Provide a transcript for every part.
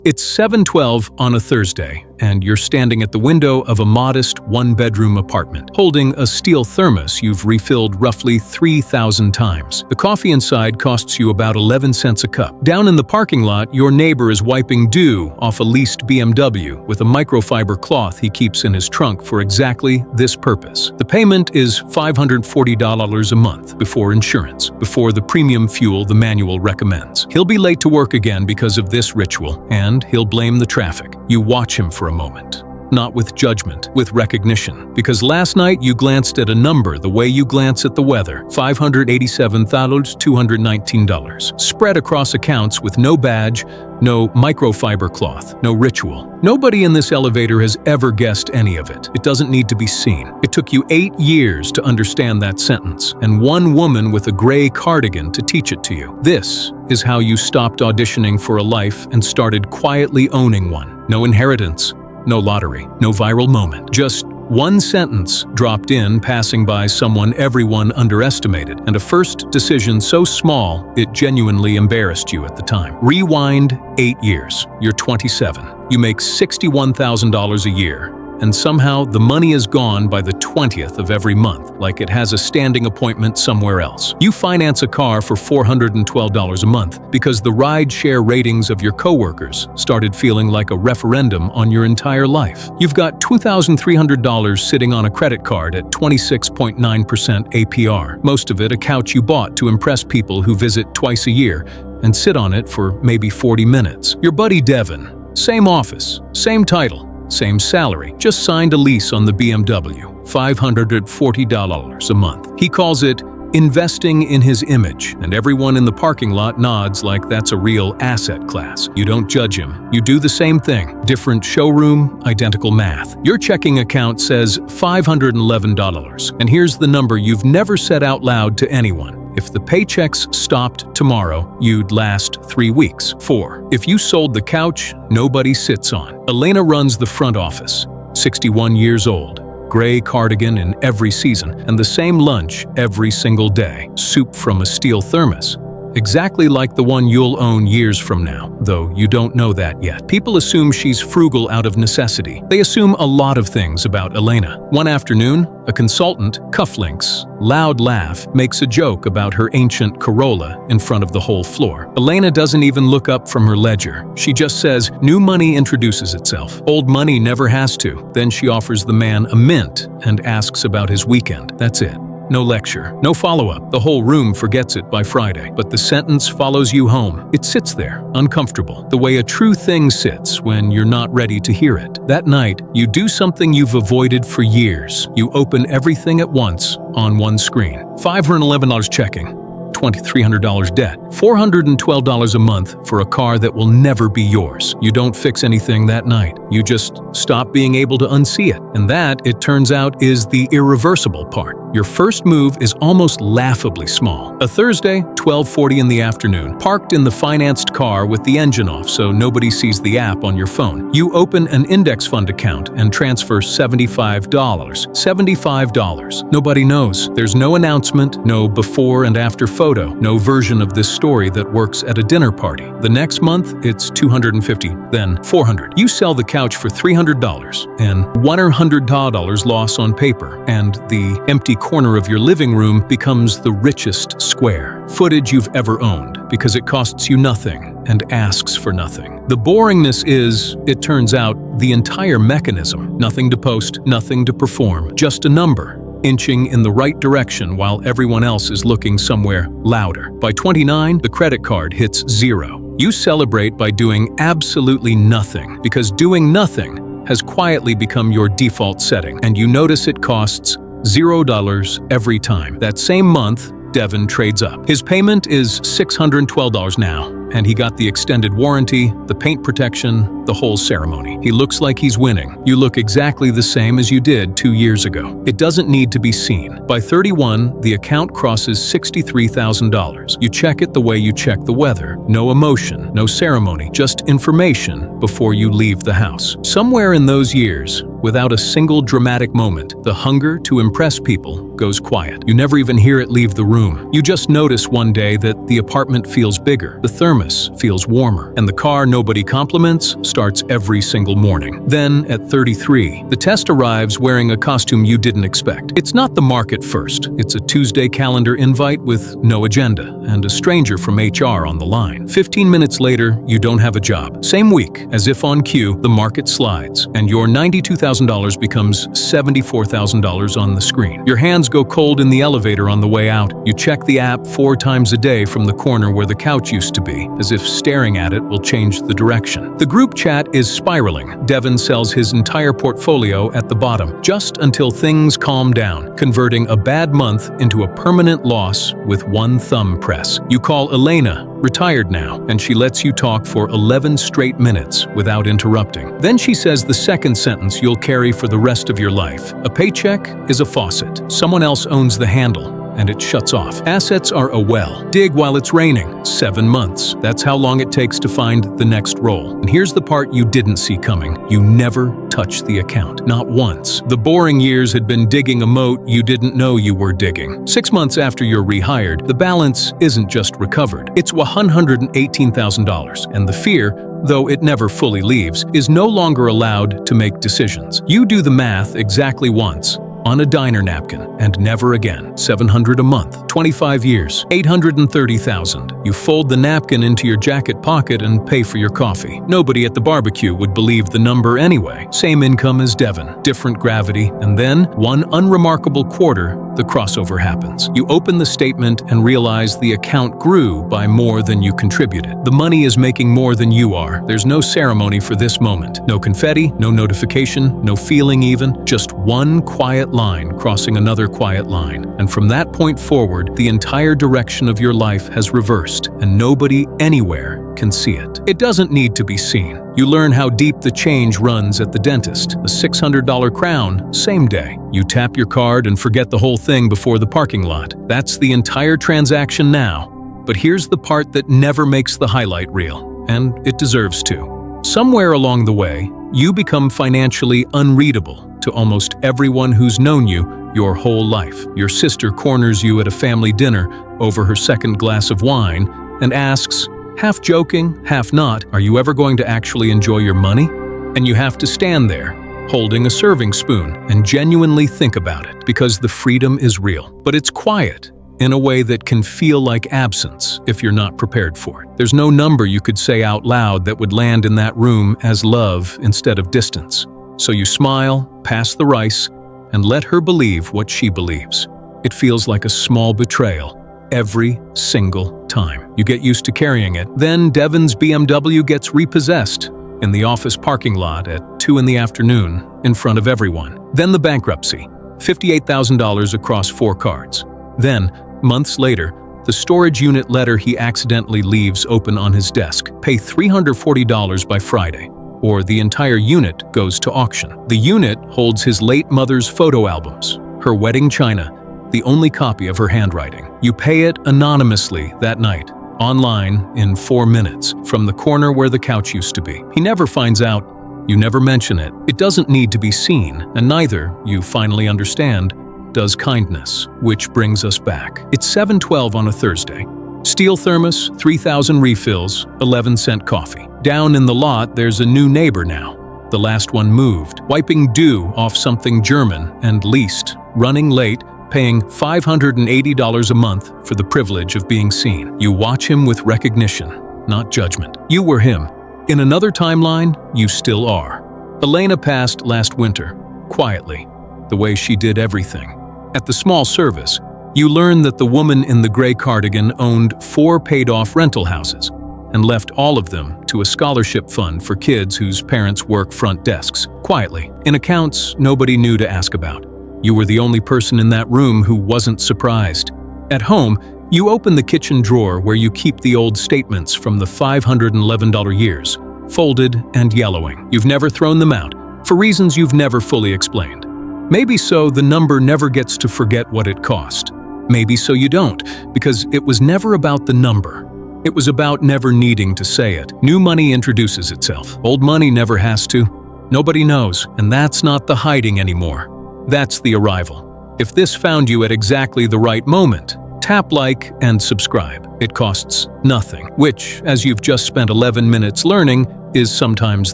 It's 7:12 on a Thursday, and you're standing at the window of a modest one-bedroom apartment, holding a steel thermos you've refilled roughly 3,000 times. The coffee inside costs you about 11 cents a cup. Down in the parking lot, your neighbor is wiping dew off a leased BMW with a microfiber cloth he keeps in his trunk for exactly this purpose. The payment is $540 a month before insurance, before the premium fuel the manual recommends. He'll be late to work again because of this ritual, and he'll blame the traffic. You watch him for a moment. Not with judgment, with recognition. Because last night you glanced at a number the way you glance at the weather, $587,219. Spread across accounts with no badge, no microfiber cloth, no ritual. Nobody in this elevator has ever guessed any of it. It doesn't need to be seen. It took you 8 years to understand that sentence, and one woman with a gray cardigan to teach it to you. This is how you stopped auditioning for a life and started quietly owning one. No inheritance. No lottery, no viral moment, just one sentence dropped in passing by someone everyone underestimated, and a first decision so small it genuinely embarrassed you at the time. Rewind 8 years. You're 27. You make $61,000 a year, and somehow the money is gone by the 20th of every month, like it has a standing appointment somewhere else. You finance a car for $412 a month because the ride-share ratings of your coworkers started feeling like a referendum on your entire life. You've got $2,300 sitting on a credit card at 26.9% APR, most of it a couch you bought to impress people who visit twice a year and sit on it for maybe 40 minutes. Your buddy Devin, same office, same title, same salary, just signed a lease on the BMW, $540 a month. He calls it investing in his image, and everyone in the parking lot nods like that's a real asset class. You don't judge him. You do the same thing. Different showroom, identical math. Your checking account says $511, and here's the number you've never said out loud to anyone. If the paychecks stopped tomorrow, you'd last 3 weeks. 4. If you sold the couch nobody sits on. Elena runs the front office, 61 years old. Gray cardigan in every season, and the same lunch every single day. Soup from a steel thermos. Exactly like the one you'll own years from now, though you don't know that yet. People assume she's frugal out of necessity. They assume a lot of things about Elena. One afternoon, a consultant, cufflinks, loud laugh, makes a joke about her ancient Corolla in front of the whole floor. Elena doesn't even look up from her ledger. She just says, new money introduces itself. Old money never has to. Then she offers the man a mint and asks about his weekend. That's it. No lecture, no follow-up. The whole room forgets it by Friday, but the sentence follows you home. It sits there, uncomfortable, the way a true thing sits when you're not ready to hear it. That night, you do something you've avoided for years. You open everything at once on one screen. $511 checking. $2,300 debt, $412 a month for a car that will never be yours. You don't fix anything that night. You just stop being able to unsee it. And that, it turns out, is the irreversible part. Your first move is almost laughably small. A Thursday, 12:40 in the afternoon, parked in the financed car with the engine off so nobody sees the app on your phone. You open an index fund account and transfer $75. $75. Nobody knows. There's no announcement, no before and after photo, no version of this story that works at a dinner party. The next month, it's $250, then $400. You sell the couch for $300, and $100 loss on paper, and the empty corner of your living room becomes the richest square footage you've ever owned because it costs you nothing and asks for nothing. The boringness is, it turns out, the entire mechanism. Nothing to post, nothing to perform, just a number, inching in the right direction while everyone else is looking somewhere louder. By 29, the credit card hits 0. You celebrate by doing absolutely nothing because doing nothing has quietly become your default setting, and you notice it costs $0 every time. That same month, Devin trades up. His payment is $612 now, and he got the extended warranty, the paint protection, the whole ceremony. He looks like he's winning. You look exactly the same as you did 2 years ago. It doesn't need to be seen. By 31, the account crosses $63,000. You check it the way you check the weather. No emotion, no ceremony, just information before you leave the house. Somewhere in those years, without a single dramatic moment. The hunger to impress people goes quiet. You never even hear it leave the room. You just notice one day that the apartment feels bigger, the thermos feels warmer, and the car nobody compliments starts every single morning. Then, at 33, the test arrives wearing a costume you didn't expect. It's not the mark at first. It's a Tuesday calendar invite with no agenda and a stranger from HR on the line. 15 minutes later, you don't have a job. Same week, as if on cue, the market slides, and your $92,000 becomes $74,000 on the screen. Your hands go cold in the elevator on the way out. You check the app 4 times a day from the corner where the couch used to be, as if staring at it will change the direction. The group chat is spiraling. Devin sells his entire portfolio at the bottom, just until things calm down, converting a bad month into a permanent loss with one thumb press. You call Elena, retired now, and she lets you talk for 11 straight minutes without interrupting. Then she says the second sentence you'll carry for the rest of your life. A paycheck is a faucet. Someone else owns the handle, and it shuts off. Assets are a well. Dig while it's raining. 7 months. That's how long it takes to find the next roll. And here's the part you didn't see coming. You never touch the account. Not once. The boring years had been digging a moat you didn't know you were digging. 6 months after you're rehired, the balance isn't just recovered. It's $118,000, and the fear, though it never fully leaves, is no longer allowed to make decisions. You do the math exactly once, on a diner napkin, and never again. $700 a month, 25 years, $830,000. You fold the napkin into your jacket pocket and pay for your coffee. Nobody at the barbecue would believe the number anyway. Same income as Devin, different gravity, and then, one unremarkable quarter, the crossover happens. You open the statement and realize the account grew by more than you contributed. The money is making more than you are. There's no ceremony for this moment. No confetti, no notification, no feeling even, just one quiet line crossing another quiet line. And from that point forward, the entire direction of your life has reversed, and nobody anywhere can see it. It doesn't need to be seen. You learn how deep the change runs at the dentist. A $600 crown, same day. You tap your card and forget the whole thing before the parking lot. That's the entire transaction now. But here's the part that never makes the highlight reel, and it deserves to. Somewhere along the way, you become financially unreadable to almost everyone who's known you your whole life. Your sister corners you at a family dinner over her second glass of wine and asks, half joking, half not, "Are you ever going to actually enjoy your money?" And you have to stand there, holding a serving spoon, and genuinely think about it, because the freedom is real. But it's quiet, in a way that can feel like absence if you're not prepared for it. There's no number you could say out loud that would land in that room as love instead of distance. So you smile, pass the rice, and let her believe what she believes. It feels like a small betrayal every single time. You get used to carrying it. Then Devin's BMW gets repossessed in the office parking lot at 2 in the afternoon in front of everyone. Then the bankruptcy, $58,000 across 4 cards. Then, months later, the storage unit letter he accidentally leaves open on his desk. Pay $340 by Friday, or the entire unit goes to auction. The unit holds his late mother's photo albums, her wedding china, the only copy of her handwriting. You pay it anonymously that night, online in 4 minutes, from the corner where the couch used to be. He never finds out. You never mention it. It doesn't need to be seen, and neither, you finally understand, does kindness, which brings us back. It's 7:12 on a Thursday. Steel thermos, 3,000 refills, 11-cent coffee. Down in the lot, there's a new neighbor now. The last one moved, wiping dew off something German and leased, running late, paying $580 a month for the privilege of being seen. You watch him with recognition, not judgment. You were him. In another timeline, you still are. Elena passed last winter, quietly, the way she did everything. At the small service, you learn that the woman in the gray cardigan owned 4 paid-off rental houses and left all of them to a scholarship fund for kids whose parents work front desks, quietly, in accounts nobody knew to ask about. You were the only person in that room who wasn't surprised. At home, you open the kitchen drawer where you keep the old statements from the $511 years, folded and yellowing. You've never thrown them out, for reasons you've never fully explained. Maybe so the number never gets to forget what it cost. Maybe so you don't, because it was never about the number. It was about never needing to say it. New money introduces itself. Old money never has to. Nobody knows, and that's not the hiding anymore. That's the arrival. If this found you at exactly the right moment, tap like and subscribe. It costs nothing, which, as you've just spent 11 minutes learning, is sometimes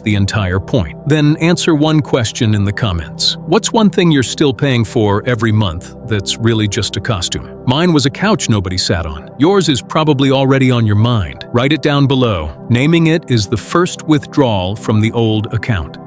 the entire point. Then answer one question in the comments. What's one thing you're still paying for every month that's really just a costume? Mine was a couch nobody sat on. Yours is probably already on your mind. Write it down below. Naming it is the first withdrawal from the old account.